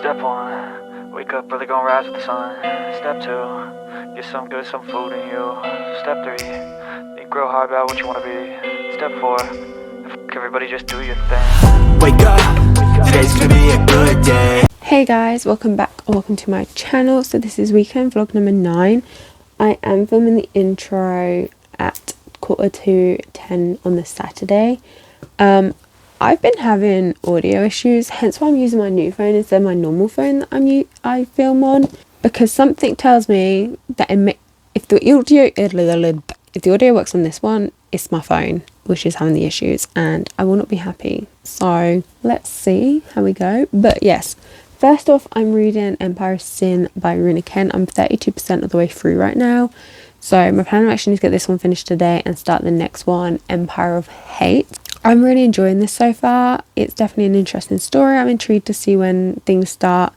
Step 1, wake up early, gonna rise with the sun. Step 2, get some good, some food in you. Step 3, think real hard about what you wanna be. Step 4, everybody just do your thing. Wake up, today's gonna be a good day. Hey guys, welcome back or welcome to my channel. So this is weekend vlog number 9. I am filming the intro at 9:45 on the Saturday. I've been having audio issues, hence why I'm using my new phone instead of my normal phone that I film on, because something tells me that if the audio works on this one, it's my phone which is having the issues, and I will not be happy. So let's see how we go. But yes, first off, I'm reading Enquires by Rina. I'm 32% of the way through right now. So my plan of action is to get this one finished today and start the next one, Empire of Hate. I'm really enjoying this so far. It's definitely an interesting story. I'm intrigued to see when things start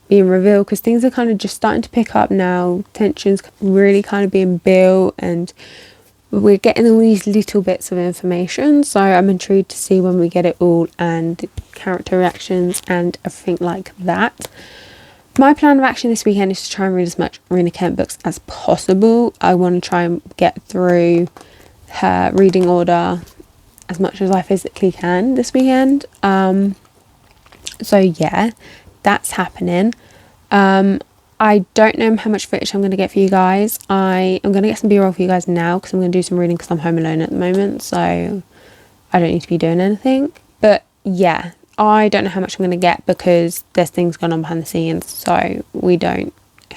being revealed, because things are kind of just starting to pick up now. Tension's really kind of being built and we're getting all these little bits of information. So I'm intrigued to see when we get it all and the character reactions and everything like that. My plan of action this weekend is to try and read as much Rina books as possible. I want to try and get through her reading order as much as I physically can this weekend. So yeah, that's happening. I don't know how much footage I'm going to get for you guys. I am going to get some b-roll for you guys now because I'm going to do some reading because I'm home alone at the moment, so I don't need to be doing anything. But yeah, I don't know how much I'm going to get because there's things going on behind the scenes, so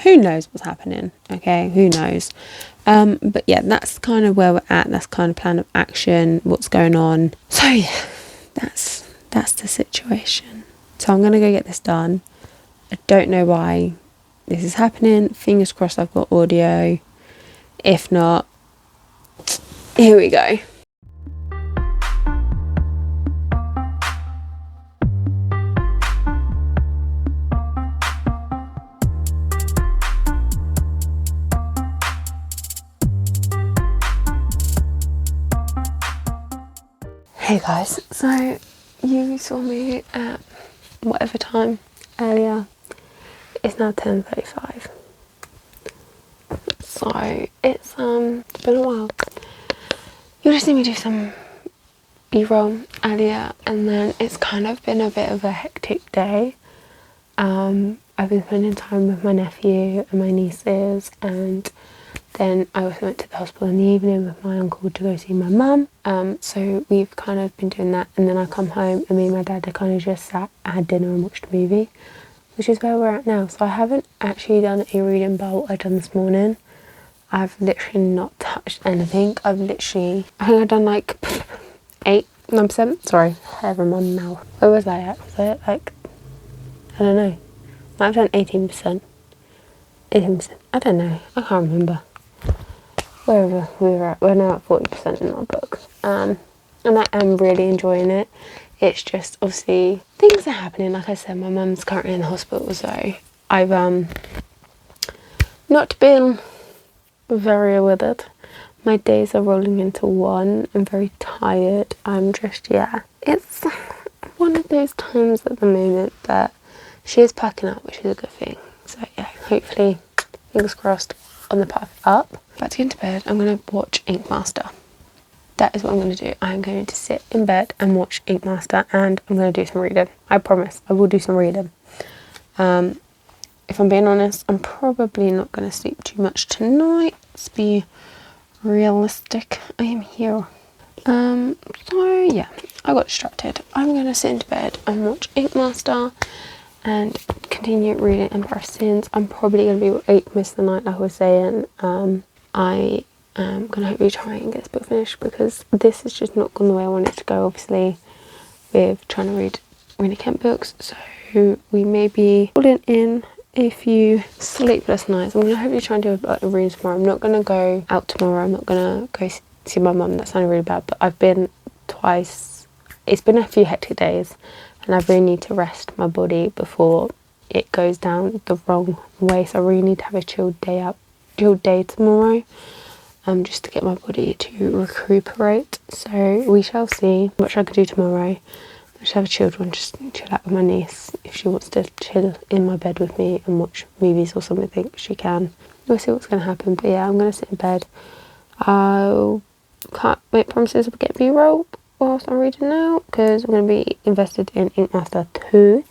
who knows what's happening, okay? Who knows? But yeah, that's kind of where we're at. That's kind of plan of action, what's going on. So yeah, that's the situation. So I'm going to go get this done. I don't know why this is happening. Fingers crossed I've got audio. If not, here we go. Hey guys, so you saw me at whatever time earlier. It's now 10:35. So it's been a while. You'll just see me do some b-roll earlier, and then it's kind of been a bit of a hectic day. I've been spending time with my nephew and my nieces, and then I also went to the hospital in the evening with my uncle to go see my mum. So we've kind of been doing that, and then I come home and me and my dad have kind of just sat, had dinner and watched a movie, which is where we're at now. So I haven't actually done a reading about what I've done this morning. I've literally not touched anything. I think I've done like 9%. Sorry, hair in my mouth. Where was I at? Was it like, I don't know. Might have done 18%. 18%. I don't know. I can't remember. Wherever we were at, we're now at 40% in our book. And I am really enjoying it. It's just obviously things are happening. Like I said, my mum's currently in the hospital, so I've not been very with it. My days are rolling into one. I'm very tired. I'm just, yeah, it's one of those times at the moment that she is packing up, which is a good thing. So yeah, hopefully, fingers crossed, on the path up. About to get into bed, I'm going to watch Ink Master. That is what I'm going to do. I'm going to sit in bed and watch Ink Master, and I'm going to do some reading. I promise, I will do some reading. If I'm being honest, I'm probably not going to sleep too much tonight. Let's be realistic. I am here. So yeah, I got distracted. I'm going to sit into bed and watch Ink Master and continue reading Enquires. I'm probably going to be awake most of the night, like I was saying. I am going to hopefully try and get this book finished, because this has just not gone the way I want it to go, obviously, with trying to read Rina books. So we may be pulling in a few sleepless nights. I'm going to hopefully try and do a reading tomorrow. I'm not going to go out tomorrow. I'm not going to go see my mum. That sounded really bad, but I've been twice. It's been a few hectic days, and I really need to rest my body before it goes down the wrong way. So I really need to have a chilled day tomorrow, just to get my body to recuperate. So we shall see what I can do tomorrow. just have a chilled one, just chill out with my niece. If she wants to chill in my bed with me and watch movies or something, she can. We'll see what's going to happen. But yeah, I'm going to sit in bed. I can't make promises of getting B-roll whilst I'm reading now, because I'm going to be invested in Ink Master 2.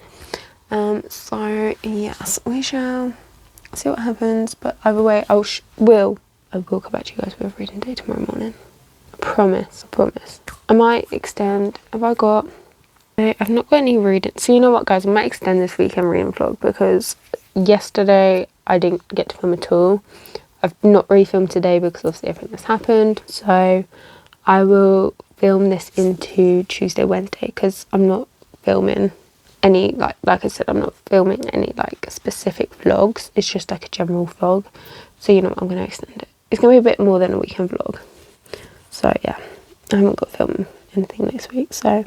So yes, we shall see what happens. But either way, I will come back to you guys with a reading day tomorrow morning. I promise. I might extend. I've not got any reading. So you know what, guys, I might extend this weekend reading vlog, because yesterday I didn't get to film at all. I've not really filmed today because obviously everything that's happened. So I will film this into Tuesday, Wednesday, because I'm not filming any, like I said, I'm not filming any like specific vlogs. It's just like a general vlog. So you know what, I'm going to extend it. It's going to be a bit more than a weekend vlog. So yeah, I haven't got to film anything next week. So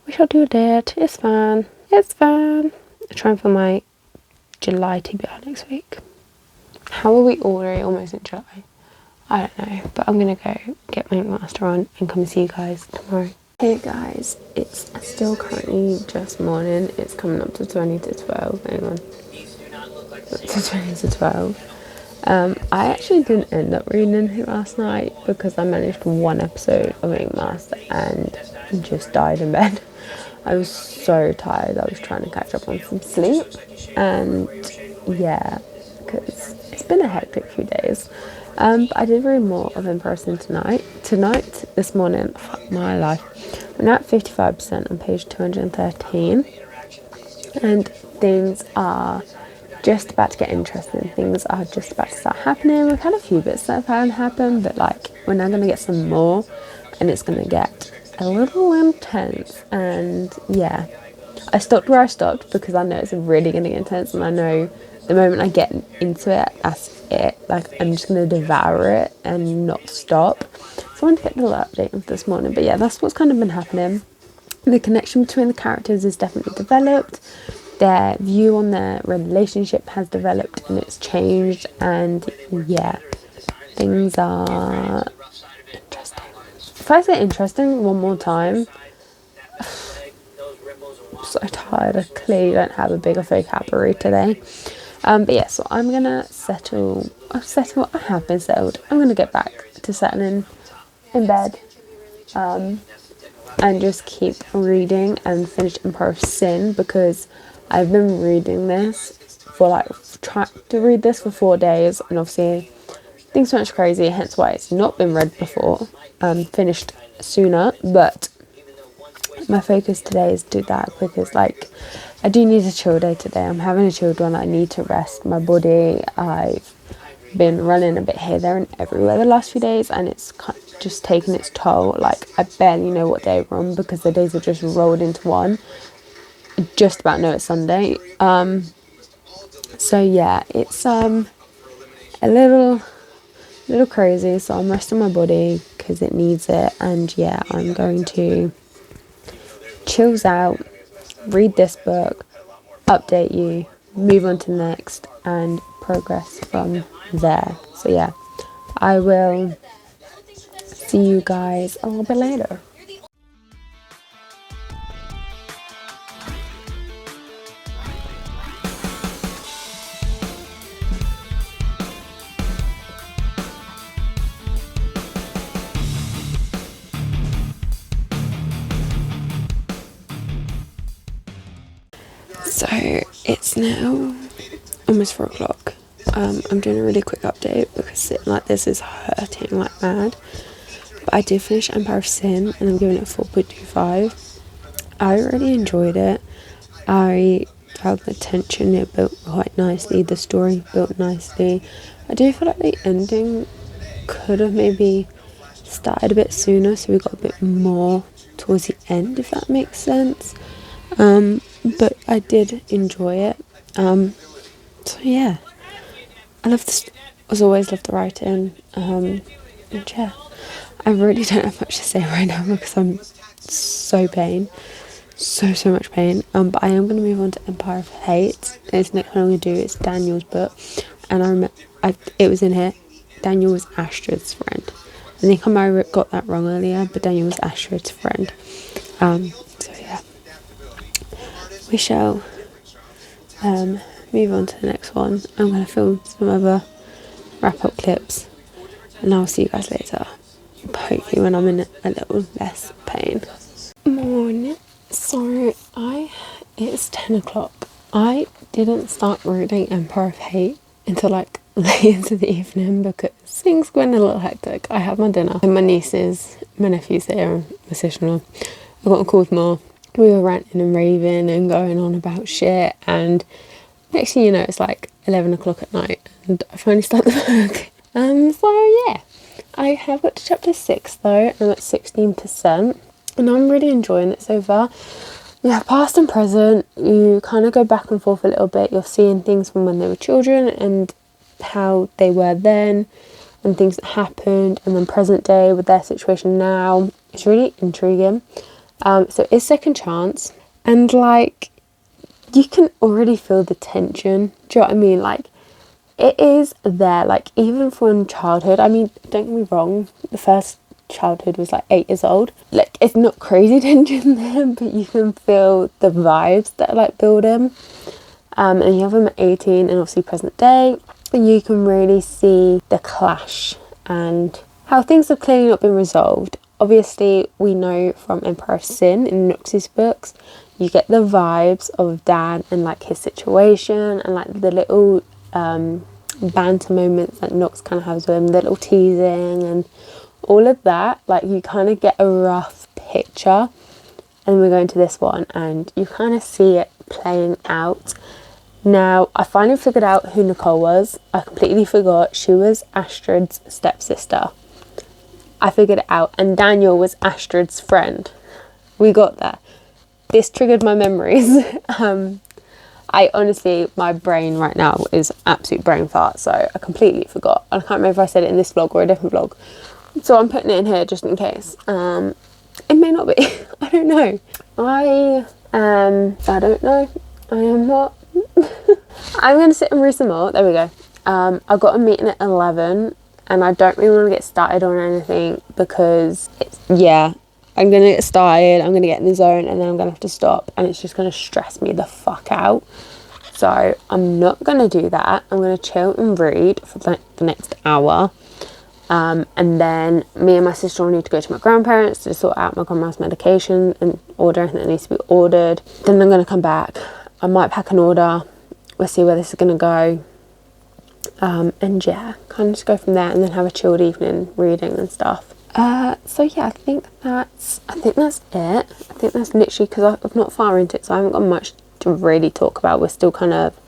we shall do that. It's fine. I'll try and film my July TBR next week. How are we already almost in July? I don't know, but I'm gonna go get my master on and come and see you guys tomorrow. Hey guys, it's still currently just morning. It's coming up to 20 to 12. Hang on. To 20 to 12. I actually didn't end up reading it last night because I managed one episode of Ink Master and just died in bed. I was so tired. I was trying to catch up on some sleep, and yeah, because it's been a hectic few days. But I did read more of In Person tonight. This morning, fuck my life. I'm now at 55% on page 213, and things are just about to get interesting. Things are just about to start happening. We've had a few bits that have happened, but like we're now going to get some more, and it's going to get a little intense. And yeah, I stopped where I stopped because I know it's really going to get intense, and I know the moment I get into it, that's it. Like I'm just going to devour it and not stop. So I wanted to get a little update of this morning, but yeah, that's what's kind of been happening. The connection between the characters is definitely developed. Their view on their relationship has developed and it's changed, and yeah, things are interesting. If I say interesting one more time, I'm so tired. I clearly don't have a bigger vocabulary today. But yeah, so I'm gonna settle. I have been settled. I'm gonna get back to settling in bed, and just keep reading and finish Empire of Sin, because I've been reading this for trying to read this for 4 days, and obviously things went crazy, hence why it's not been read before, finished sooner. But my focus today is to do that, because like I do need a chill day today. I'm having a chilled one. I need to rest my body. I've been running a bit here, there and everywhere the last few days, and it's just taken its toll. Like I barely know what day we're on because the days are just rolled into one. I just about know it's Sunday. So yeah, it's a little crazy. So I'm resting my body because it needs it, and yeah, I'm going to chills out, read this book, update you, move on to the next, and progress from there. So yeah, I will see you guys a little bit later. So it's now almost 4 o'clock. I'm doing a really quick update because sitting like this is hurting like mad. But I did finish Empire of Sin and I'm giving it a 4.25. I really enjoyed it. I felt the tension, it built quite nicely, the story built nicely. I do feel like the ending could have maybe started a bit sooner, so we got a bit more towards the end, if that makes sense. But I did enjoy it. So yeah, I love this. As always, love the writing. And yeah, I really don't have much to say right now because I'm so much pain. But I am going to move on to Empire of Hate. This next one I'm going to do is Daniel's book, and I remember it was in here. Daniel was Astrid's friend. I think I might have got that wrong earlier, but Daniel was Astrid's friend. So yeah, we shall move on to the next one. I'm going to film some other wrap-up clips, and I'll see you guys later. Hopefully when I'm in a little less pain. Morning. So it's 10 o'clock. I didn't start reading Empire of Hate until like late into the evening because things went a little hectic. I had my dinner and my nieces, my nephews there, and my sister-in-law. I got a call with Ma. We were ranting and raving and going on about shit, and next thing you know, it's like 11 o'clock at night and I finally start the book. So yeah, I have got to chapter 6 though. I'm at 16% and I'm really enjoying it so far. You have past and present, you kind of go back and forth a little bit. You're seeing things from when they were children and how they were then and things that happened, and then present day with their situation now. It's really intriguing. So it's second chance, and like you can already feel the tension. Do you know what I mean? Like it is there, like even from childhood. I mean, don't get me wrong, the first childhood was like 8 years old. Like it's not crazy tension there, but you can feel the vibes that are like building. And you have them at 18 and obviously present day, and you can really see the clash and how things have clearly not been resolved. Obviously, we know from Empire of Sin in Nooks's books, you get the vibes of Dan and like his situation and like the little banter moments that Nooks kind of has with him, the little teasing and all of that. Like you kind of get a rough picture, and we go into this one and you kind of see it playing out. Now, I finally figured out who Nicole was. I completely forgot. She was Astrid's stepsister. I figured it out. And Daniel was Astrid's friend. We got there. This triggered my memories. I honestly, my brain right now is absolute brain fart. So I completely forgot. I can't remember if I said it in this vlog or a different vlog. So I'm putting it in here just in case. It may not be. I don't know. I don't know. I am not. I'm going to sit and read some more. There we go. I've got a meeting at 11 and I don't really want to get started on anything because I'm going to get started, I'm going to get in the zone, and then I'm going to have to stop, and it's just going to stress me the fuck out. So I'm not going to do that. I'm going to chill and read for the next hour. And then me and my sister will need to go to my grandparents to sort out my grandma's medication and order anything that needs to be ordered. Then I'm going to come back. I might pack an order. We'll see where this is going to go. And yeah, kind of just go from there and then have a chilled evening reading and stuff. So yeah, I think that's it. I think that's literally, because I'm not far into it, so I haven't got much to really talk about. We're still kind of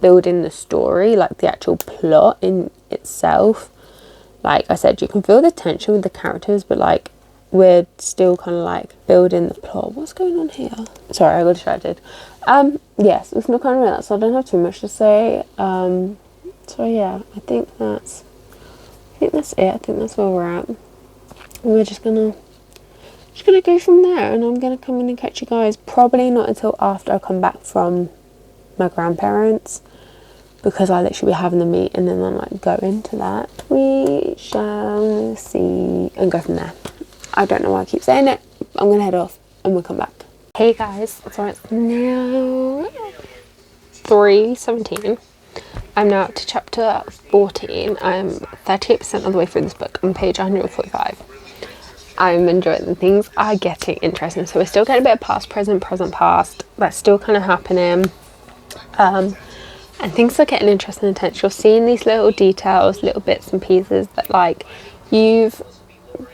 building the story, like the actual plot in itself. Like I said, you can feel the tension with the characters, but like we're still kind of like building the plot. What's going on here? Sorry, I got distracted. Yes, it's not kind of that, so I don't have too much to say. So yeah, I think that's it. I think that's where we're at. We're just gonna go from there, and I'm gonna come in and catch you guys probably not until after I come back from my grandparents, because I literally be having the meet and then I'm like go into that. We shall see and go from there. I don't know why I keep saying it. I'm gonna head off and we'll come back. Hey guys, so it's now 3:17. I'm now up to chapter 14. I'm 38% of the way through this book. I'm on page 145. I'm enjoying the things are getting interesting. So we're still getting a bit of past, present, past. That's still kind of happening. And things are getting interesting and intense. You're seeing these little details, little bits and pieces that like you've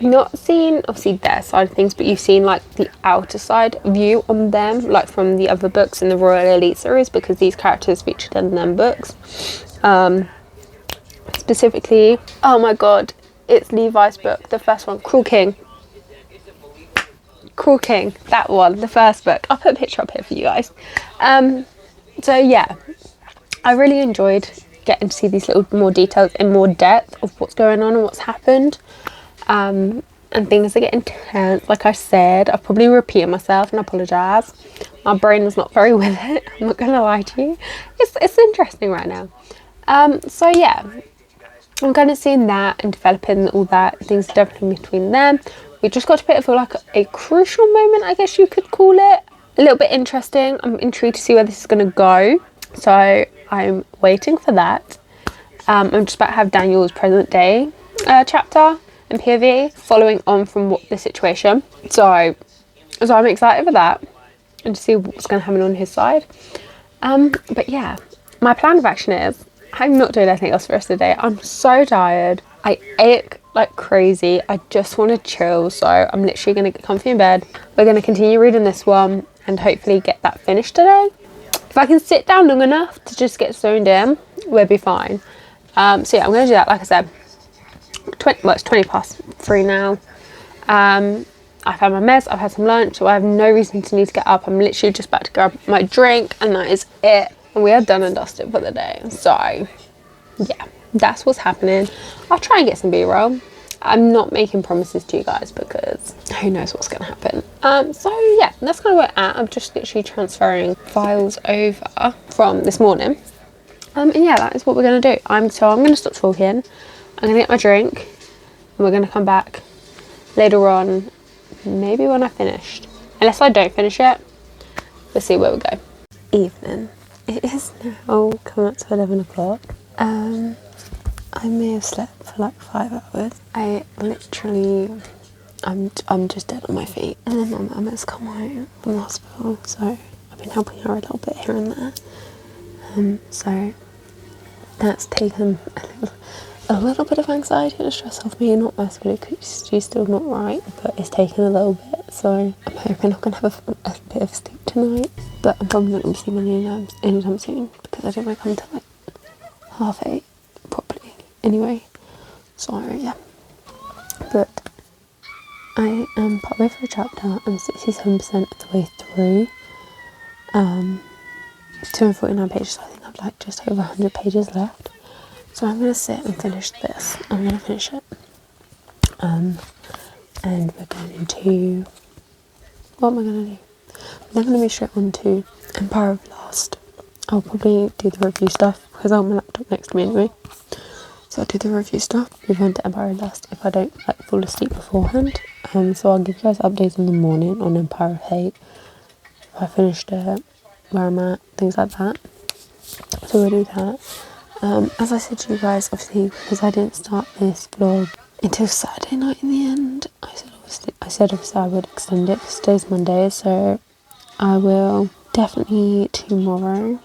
not seen obviously their side of things, but you've seen like the outer side view on them, like from the other books in the Royal Elite series, because these characters featured in them books. Specifically, oh my god, it's Levi's book, the first one, Cruel King, that one, the first book. I'll put a picture up here for you guys. So yeah, I really enjoyed getting to see these little more details in more depth of what's going on and what's happened. And things are getting tense. Like I said, I've probably repeated myself and I apologise. My brain is not very with it. I'm not gonna lie to you. It's interesting right now. So yeah, I'm kind of seeing that and developing all that. Things developing between them. We just got to a bit of like a crucial moment, I guess you could call it. a little bit interesting. I'm intrigued to see where this is going to go, so I'm waiting for that. I'm just about to have Daniel's present day chapter and POV following on from the situation, so I'm excited for that and to see what's going to happen on his side. But yeah, my plan of action is I'm not doing anything else for the rest of the day. I'm so tired. I ache like crazy. I just want to chill, so I'm literally going to get comfy in bed. We're going to continue reading this one and hopefully get that finished today. If I can sit down long enough to just get zoned in, we'll be fine. So yeah, I'm going to do that. Like I said, it's 3:20 now. I've had my meds, I've had some lunch, so I have no reason to need to get up. I'm literally just about to grab my drink and that is it. And we are done and dusted for the day. So yeah, that's what's happening. I'll try and get some B-roll. I'm not making promises to you guys because who knows what's going to happen. So yeah, that's kind of where I'm at. I'm just literally transferring files over from this morning. And yeah, that is what we're going to do. I'm going to stop talking. I'm going to get my drink and we're going to come back later on, maybe when I finished. Unless I don't finish it, we'll see where we go. Evening. It is now coming up to 11 o'clock. I may have slept for like 5 hours. I'm just dead on my feet. And then my mum has come home from the hospital, so I've been helping her a little bit here and there. So that's taken a little bit of anxiety and stress off me, not massively because she's still not right, but it's taken a little bit, so I'm hoping I'm going to have a bit of sleep tonight, but I'm probably not going to see many anytime soon because I don't wake up until like 8:30 properly anyway, so yeah. But I am partway through a chapter. I'm 67% of the way through. 249 pages, so I think I've like just over 100 pages left. So I'm going to sit and finish this. I'm going to finish it. And we're going to... What am I going to do? I'm then going to move straight on to Empire of Last. I'll probably do the review stuff because I have my laptop next to me anyway. So I'll do the review stuff, move on to Empire of Last if I don't like fall asleep beforehand. So I'll give you guys updates in the morning on Empire of Hate. If I finished it, where I'm at, things like that. So we'll do that. As I said to you guys, obviously, because I didn't start this vlog until Saturday night in the end, I said obviously I would extend it because today's Monday, so I will definitely do tomorrow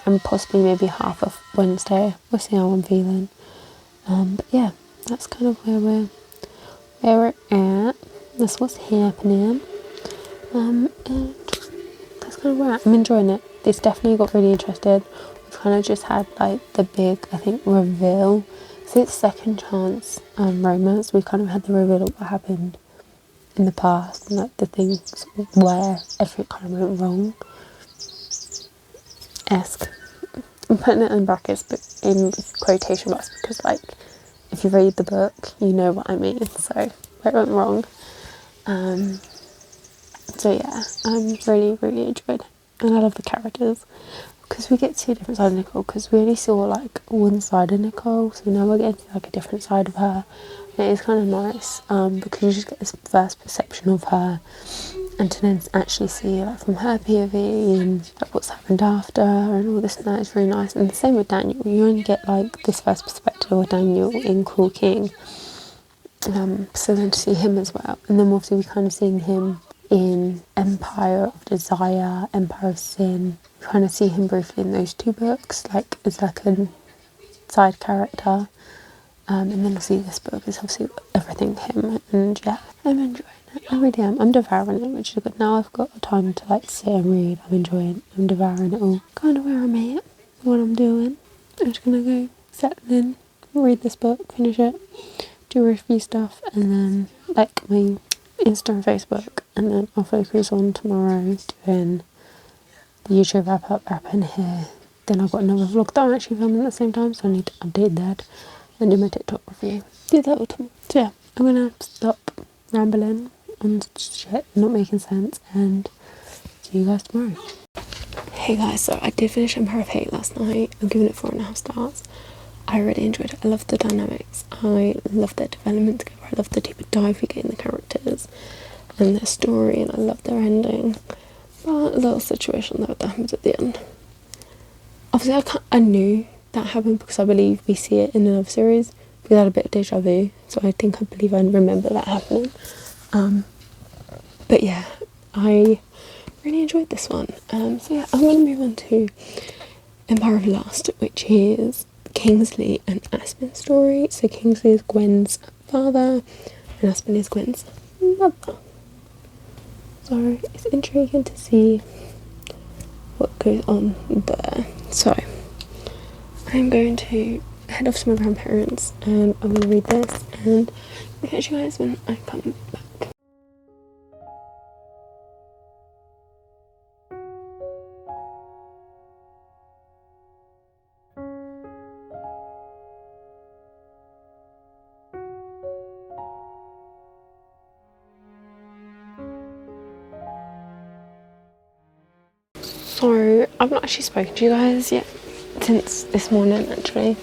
and possibly maybe half of Wednesday. We'll see how I'm feeling. But yeah, that's kind of where we're at. That's what's happening. And that's kind of where I'm enjoying it. It's definitely got really interested. We've kind of just had like the big, I think, reveal. So it's second chance romance. We've kind of had the reveal of what happened in the past and like the things where everything kind of went wrong. I'm putting it in brackets, but in quotation marks because like if you read the book, you know what I mean. So where it went wrong. So yeah, I'm really, really enjoyed it. And I love the characters because we get to see a different side of Nicole, because we only saw like one side of Nicole, so now we're getting like a different side of her, and it is kind of nice because you just get this first perception of her and to then actually see like from her POV and like what's happened after and all this and that is really nice. And the same with Daniel, you only get like this first perspective of Daniel in Cruel King, so then to see him as well, and then obviously we kind of seeing him in Empire of Desire, Empire of Sin. You kind of see him briefly in those two books, like as like a side character. And then obviously this book is obviously everything him, and yeah, I'm enjoying it. I really am. I'm devouring it, which is good. Now I've got time to like sit and read. I'm devouring it all. Kind of where I'm at, what I'm doing. I'm just gonna go settle in, read this book, finish it, do review stuff, and then like my Insta and Facebook, and then I'll focus on tomorrow doing the YouTube wrap in here. Then I've got another vlog that I'm actually filming at the same time, so I need to update that and do my TikTok review. Do that all tomorrow. So yeah, I'm gonna stop rambling on shit not making sense and see you guys tomorrow. Hey guys, so I did finish Empire of Hate last night. I'm giving it 4.5 stars. I really enjoyed it. I love the dynamics. I love their development together. I love the deeper dive we get in the characters and their story, and I love their ending. But a little situation though that happens at the end. Obviously I knew that happened because I believe we see it in another series. We had a bit of deja vu, so I believe I remember that happening. But yeah, I really enjoyed this one. So yeah, I'm going to move on to Empire of Lust, which is Kingsley and Aspen's story. So Kingsley is Gwen's father and Aspen is Gwen's mother. So it's intriguing to see what goes on there. So I'm going to head off to my grandparents and I'm going to read this and I'll catch you guys when I come back. So I've not actually spoken to you guys yet since this morning actually.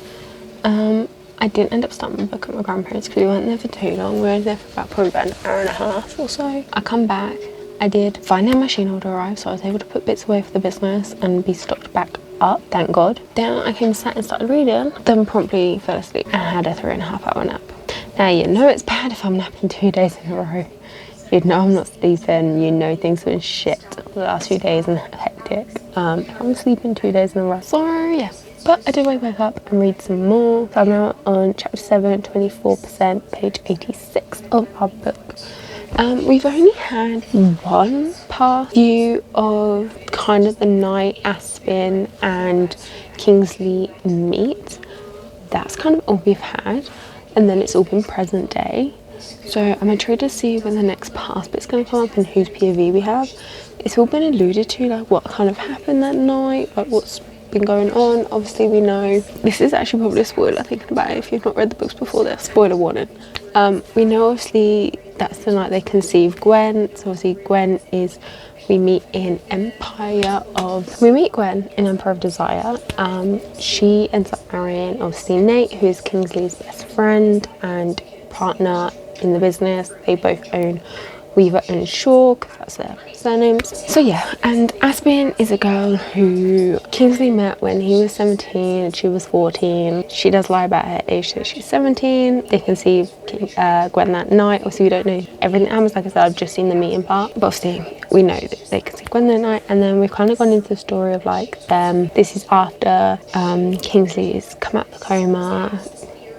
I didn't end up starting my book at my grandparents because we weren't there for too long. We were there for probably about an hour and a half or so. I come back, I did finally a machine order arrive, so I was able to put bits away for the business and be stocked back up, thank God. Then I came sat and started reading, then promptly fell asleep and had a 3.5 hour nap. Now you know it's bad if I'm napping 2 days in a row. You know I'm not sleeping, you know things have been shit the last few days and hectic. If I'm sleeping 2 days in a row. So yeah, but I did wake up and read some more. So I'm now on chapter 7, 24%, page 86 of our book. We've only had one past view of kind of the night Aspen and Kingsley meet. That's kind of all we've had, and then it's all been present day. So I'm intrigued to see when the next past bit's going to come up and whose POV we have. It's all been alluded to, like what kind of happened that night, like what's been going on. Obviously we know, this is actually probably a spoiler thinking about it if you've not read the books before this, spoiler warning. We know obviously that's the night they conceive Gwen, so obviously Gwen is, we meet Gwen in Empire of Desire. She ends up marrying obviously Nate, who is Kingsley's best friend and partner in the business. They both own Weaver and Shaw, because that's their surnames. So yeah, and Aspen is a girl who Kingsley met when he was 17 and she was 14. She does lie about her age, that she's 17. They conceive Gwen that night. Obviously we don't know everything that happens, like I said, I've just seen the meeting part, but obviously we know that they conceive Gwen that night. And then we've kind of gone into the story of like them. This is after Kingsley's come out of the coma,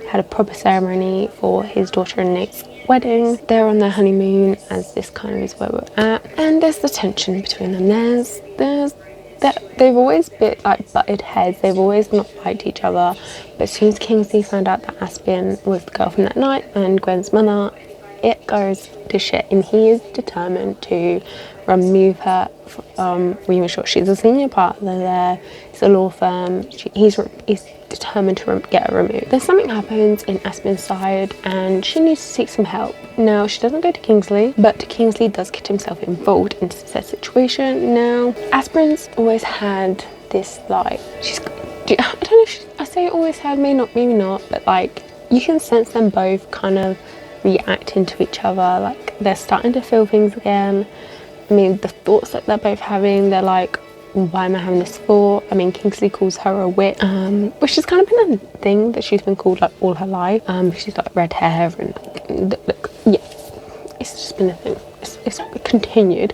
had a proper ceremony for his daughter and Nate's wedding. They're on their honeymoon, as this kind of is where we're at, and there's the tension between them. They've always been like butted heads. They've always not liked each other, but as soon as Kingsley found out that Aspen was the girl from that night and Gwen's mother, it goes to shit, and he is determined to remove her from Rina Shaw. She's a senior partner there. It's a law firm. He's determined to get her removed. Then something happens in Aspen's side and she needs to seek some help. Now she doesn't go to Kingsley, but Kingsley does get himself involved into said situation. Now Aspen's always had this like, I don't know if I say always had, maybe not, but like you can sense them both kind of reacting to each other, like they're starting to feel things again. I mean, the thoughts that they're both having, they're like, why am I having this thought? I mean, Kingsley calls her a witch, which has kind of been a thing that she's been called like all her life. She's like red hair and yeah, it's just been a thing. It's continued,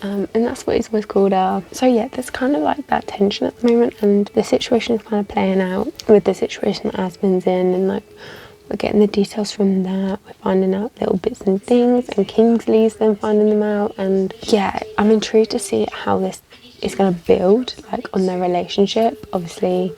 and that's what he's always called her. So yeah, there's kind of like that tension at the moment, and the situation is kind of playing out with the situation that Aspen's in, and like we're getting the details from that. We're finding out little bits and things, and Kingsley's then finding them out. And yeah, I'm intrigued to see how this is going to build like on their relationship, obviously,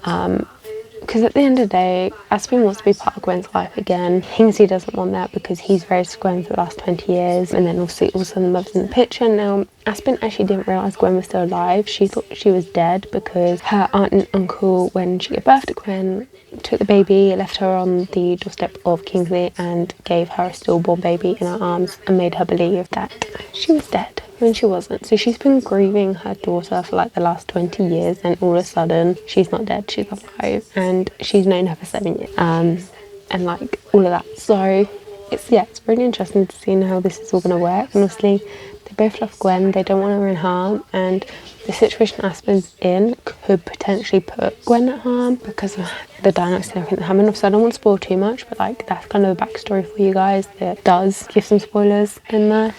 because at the end of the day, Aspen wants to be part of Gwen's life again. Kingsley doesn't want that because he's raised Gwen for the last 20 years, and then also all of a sudden Mother's in the picture. Now Aspen actually didn't realise Gwen was still alive. She thought she was dead because her aunt and uncle, when she gave birth to Gwen, took the baby, left her on the doorstep of Kingsley and gave her a stillborn baby in her arms and made her believe that she was dead when she wasn't. So she's been grieving her daughter for like the last 20 years, and all of a sudden she's not dead, she's alive, and she's known her for 7 years, and like all of that. So it's really interesting to see how this is all going to work. And obviously the they both love Gwen, they don't want her in harm, and the situation Aspen's in could potentially put Gwen at harm because of the dynamics and everything that happened. Obviously I don't want to spoil too much, but like that's kind of the backstory for you guys. It does give some spoilers in there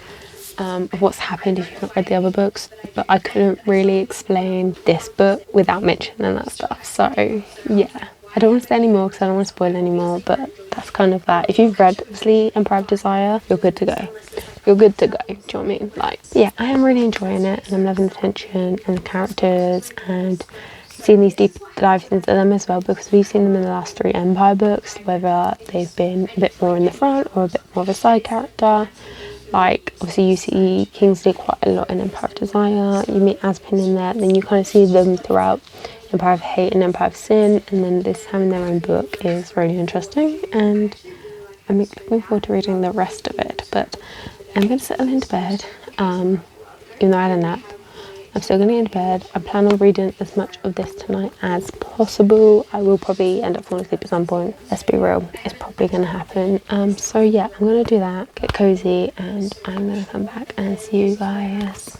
of what's happened if you've not read the other books, but I couldn't really explain this book without mentioning that stuff. So yeah, I don't want to say any more because I don't want to spoil any more, but that's kind of that. If you've read obviously Empire of Desire, you're good to go. You're good to go. Do you know what I mean? Like, yeah, I am really enjoying it, and I'm loving the tension and the characters and seeing these deep dives into them as well, because we've seen them in the last 3 Empire books, whether they've been a bit more in the front or a bit more of a side character. Like, obviously you see Kingsley quite a lot in Empire of Desire, you meet Aspen in there, then you kind of see them throughout Empire of Hate and Empire of Sin, and then this having their own book is really interesting, and I'm looking forward to reading the rest of it. But I'm going to settle into bed, even though I had a nap. I'm still going to get into bed. I plan on reading as much of this tonight as possible. I will probably end up falling asleep at some point. Let's be real, it's probably going to happen. So yeah, I'm going to do that, get cozy, and I'm going to come back and see you guys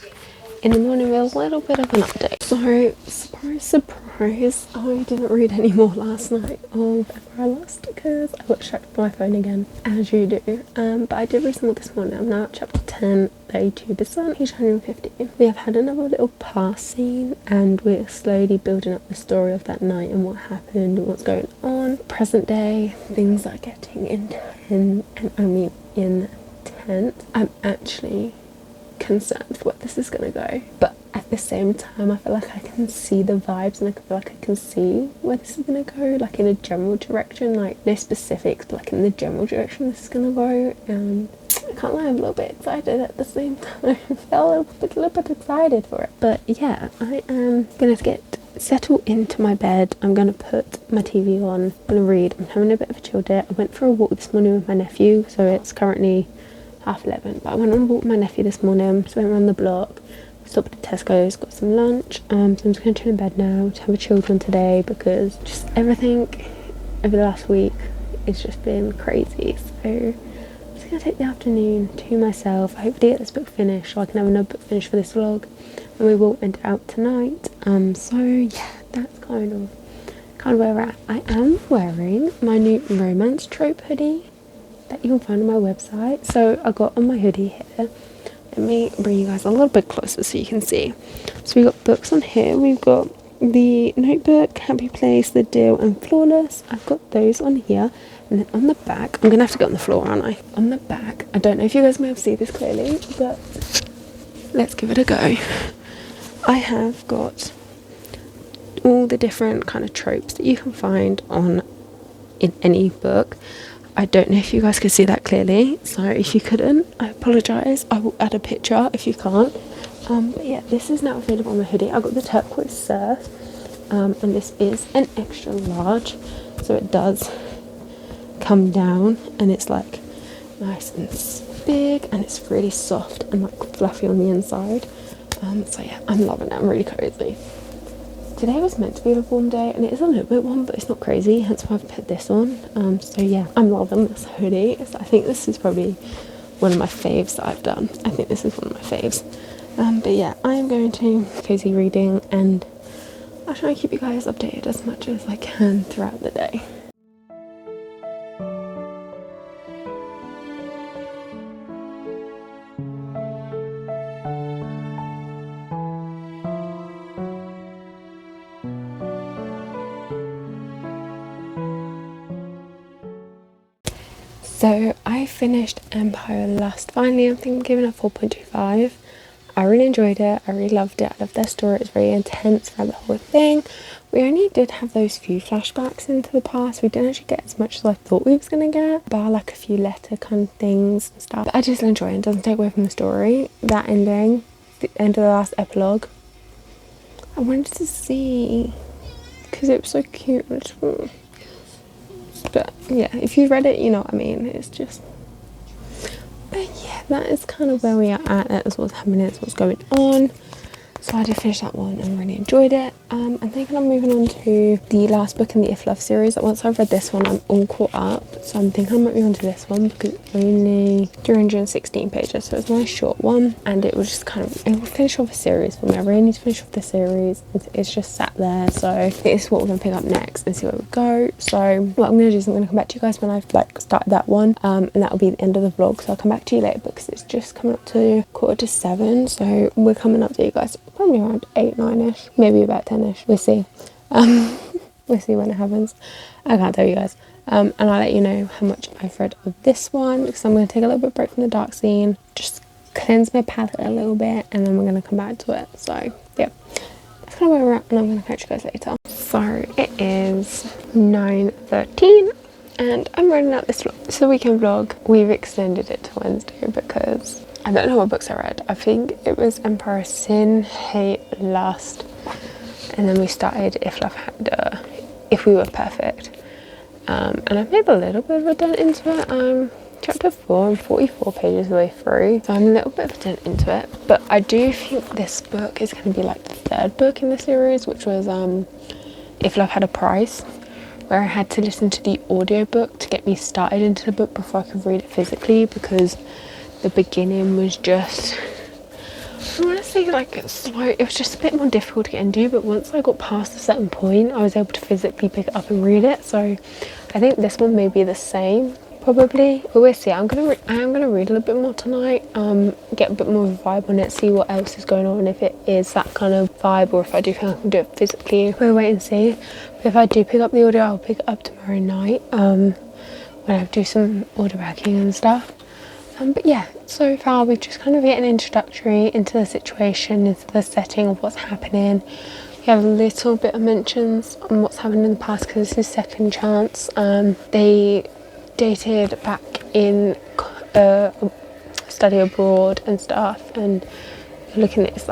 in the morning with a little bit of an update. So, surprise, surprise, I didn't read any more last night of Empire Lost because I got distracted by my phone again, as you do. But I did read some more this morning. I'm now at chapter 10, 32%, page 150. We have had another little pass scene, and we're slowly building up the story of that night and what happened and what's going on. Present day, things are getting intense, and I mean intense. I'm actually concerned for where this is going to go, but at the same time I feel like I can see the vibes, and I feel like I can see where this is going to go, like in a general direction, like no specifics, but like in the general direction this is going to go. And I can't lie, I'm a little bit excited at the same time. I feel a little bit excited for it, but yeah, I am going to get settle into my bed. I'm going to put my TV on, I'm going to read. I'm having a bit of a chill day. I went for a walk this morning with my nephew, so it's currently 11:30, but I went on a walk with my nephew this morning, just went around the block, stopped at Tesco's, got some lunch, so I'm just going to chill in bed now, to have a chill one today, because just everything over the last week it's just been crazy. So I'm just going to take the afternoon to myself, hopefully get this book finished so I can have another book finished for this vlog, and we will end out tonight. So yeah, that's kind of where we're at. I am wearing my new romance trope hoodie that you can find on my website. So I got on my hoodie here, let me bring you guys a little bit closer so you can see. So we've got books on here, we've got the Notebook, Happy Place, The Deal, and Flawless. I've got those on here, and then on the back, I'm gonna have to get on the floor, aren't I? On the back, I don't know if you guys may have seen this clearly, but let's give it a go. I have got all the different kind of tropes that you can find in any book. I don't know if you guys can see that clearly, so if you couldn't, I apologise. I will add a picture if you can't. But yeah, this is now available on my hoodie. I got the turquoise surf, and this is an extra large, so it does come down, and it's like nice and big, and it's really soft and like fluffy on the inside. So yeah, I'm loving it. I'm really cozy. Today was meant to be a warm day, and it is a little bit warm, but it's not crazy, hence why I've put this on. So yeah, I'm loving this hoodie. I think this is probably one of my faves that I've done. I think this is one of my faves. But yeah, I am going to cozy reading, and I'll try and keep you guys updated as much as I can throughout the day. So I finished Empire Lust finally. I think I'm giving it a 4.25. I really enjoyed it. I really loved it. I loved their story. It was very intense throughout the whole thing. We only did have those few flashbacks into the past. We didn't actually get as much as I thought we was going to get, bar like a few letter kind of things and stuff. But I just enjoy it. It doesn't take away from the story. That ending, the end of the last epilogue, I wanted to see because it was so cute. But yeah, if you've read it, you know what I mean. It's just, but yeah, that is kind of where we are at. That is what's happening. That's what's going on. So I did finish that one and really enjoyed it. I'm thinking I'm moving on to the last book in the If Love series. Once I've read this one, I'm all caught up. So I'm thinking I'm moving on to this one because it's only 316 pages. So it's a nice short one, and it will just it will finish off a series for me. I really need to finish off the series. It's just sat there. So this is what we're going to pick up next and see where we go. So what I'm going to do is I'm going to come back to you guys when I've started that one, and that will be the end of the vlog. So I'll come back to you later because it's just coming up to 6:45. So we're coming up to you guys probably around 8, 9ish, maybe about 10ish. We'll see. We'll see when it happens. I can't tell you guys. And I'll let you know how much I've read of this one, because I'm going to take a little bit of break from the dark scene, just cleanse my palette a little bit, and then we're going to come back to it. So yeah, that's kind of where we're at, and I'm going to catch you guys later. So it is 9:13 and I'm running out this vlog. It's the weekend vlog. We've extended it to Wednesday because I don't know what books I read. I think it was Enquires, Sin, Hate, Lust, and then we started If We Were Perfect. And I've made a little bit of a dent into it. Chapter 4, I'm 44 pages away through, so I'm a little bit of a dent into it. But I do think this book is going to be like the third book in the series, which was If Love Had a Price, where I had to listen to the audiobook to get me started into the book before I could read it physically, because the beginning was just, I want to say slow. It was just a bit more difficult to get into, but once I got past a certain point, I was able to physically pick it up and read it. So I think this one may be the same, probably, but we'll see. I am gonna read a little bit more tonight, get a bit more of a vibe on it, see what else is going on, if it is that kind of vibe, or if I do think I can do it physically. We'll wait and see. But if I do pick up the audio, I'll pick it up tomorrow night, when I do some audio backing and stuff. But yeah, so far we've just kind of get an introductory into the situation, into the setting of what's happening. We have a little bit of mentions on what's happened in the past, because this is Second Chance. They dated back in study abroad and stuff, and looking at it's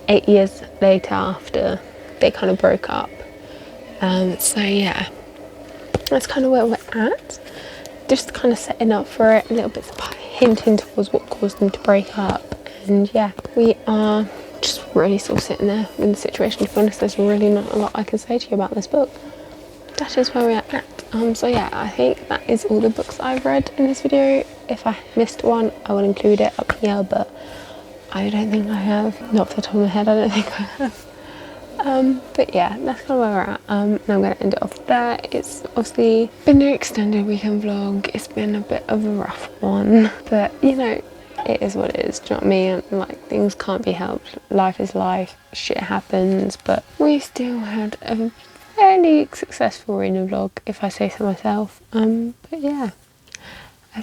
8 years later after they kind of broke up. So yeah, that's kind of where we're at. Just kind of setting up for it, a little bit hinting towards what caused them to break up. And yeah, we are just really still sitting there in the situation. To be honest, there's really not a lot I can say to you about this book. That is where we're at. So yeah, I think that is all the books I've read in this video. If I missed one, I will include it up here, but I don't think I have. Not off the top of my head, I don't think I have. But yeah, that's kind of where we're at. And I'm going to end it off there. It's obviously been an extended weekend vlog. It's been a bit of a rough one, but you know, it is what it is. Do you know what I mean? Things can't be helped. Life is life. Shit happens. But we still had a fairly successful Rina vlog, if I say so myself. But yeah, I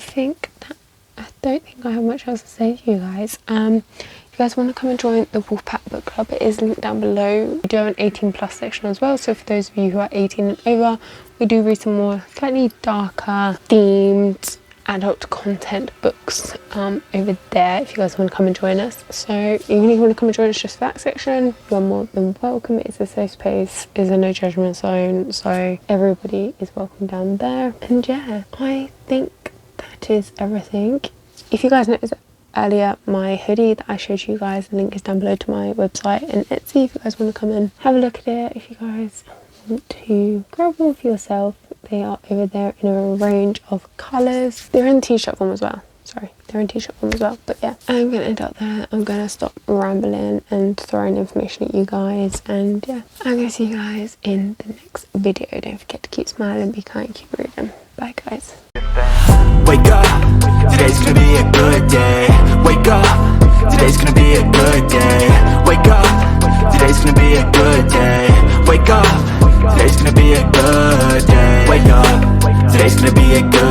don't think I have much else to say to you guys. If you guys want to come and join the Wolfpack Book Club, it is linked down below. We do have an 18+ section as well, so for those of you who are 18 and over, we do read some more slightly darker themed adult content books over there, if you guys want to come and join us. So even if you want to come and join us just for that section, you're more than welcome. It's a safe space, it's a no judgment zone, so everybody is welcome down there. And yeah, I think that is everything. If you guys noticed earlier, my hoodie that I showed you guys, the link is down below to my website and Etsy if you guys want to come and have a look at it. If you guys want to grab one for yourself, they are over there in a range of colours. They're in t-shirt form as well. Sorry, they're in t-shirt form as well. But yeah, I'm going to end up there. I'm going to stop rambling and throwing information at you guys. And yeah, I'm going to see you guys in the next video. Don't forget to keep smiling, be kind, keep reading. Bye guys. Wake up, today's gonna be a good day. Wake up, today's gonna be a good day. Wake up, today's gonna be a good day. Wake up, today's gonna be a good day. Wake up, today's gonna be a good